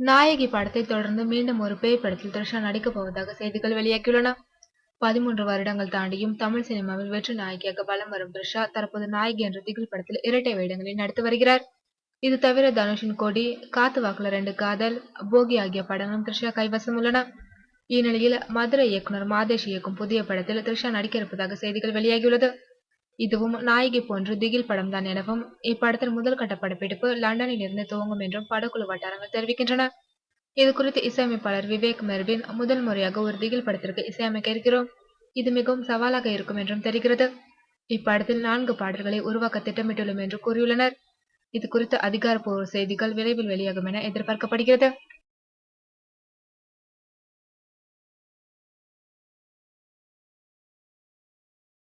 நாயகி படத்தை தொடர்ந்து மீண்டும் ஒரு பேய் படத்தில் த்ரிஷா நடிக்கப் போவதாக செய்திகள் வெளியாகியுள்ளன. 13 வருடங்கள் தாண்டியும் தமிழ் சினிமாவில் வெற்றி நாயகியாக வலம் வரும் த்ரிஷா தற்போது நாயகி என்ற திகில் படத்தில் இரட்டை வேடங்களில் நடித்து வருகிறார். இது தவிர தனுஷின் கொடி, காத்து வாக்குல 2 காதல், போகி ஆகிய படங்களும் த்ரிஷா கைவசம் உள்ளன. இந்நிலையில் மதுரை இயக்குனர் மாதேஷ் இயக்கும் புதிய படத்தில் த்ரிஷா நடிக்க இருப்பதாக செய்திகள் வெளியாகியுள்ளது. இதுவும் நாயகி போன்று திகில் படம் தான் எனவும், இப்படத்தின் முதல் கட்ட படப்பிடிப்பு லண்டனில் இருந்து துவங்கும் என்றும் படக்குழு வட்டாரங்கள் தெரிவிக்கின்றன. இது குறித்து இசையமைப்பாளர் விவேக் மெர்வின் முதல் முறையாக ஒரு திகில் படத்திற்கு இசையமைக்க இருக்கிறோம். இது மிகவும் சவாலாக இருக்கும் என்றும் தெரிகிறது. இப்படத்தில் 4 பாடல்களை உருவாக்க திட்டமிட்டுள்ளோம் என்று கூறியுள்ளனர். இது குறித்த அதிகாரப்பூர்வ செய்திகள் விரைவில் வெளியாகும் என எதிர்பார்க்கப்படுகிறது.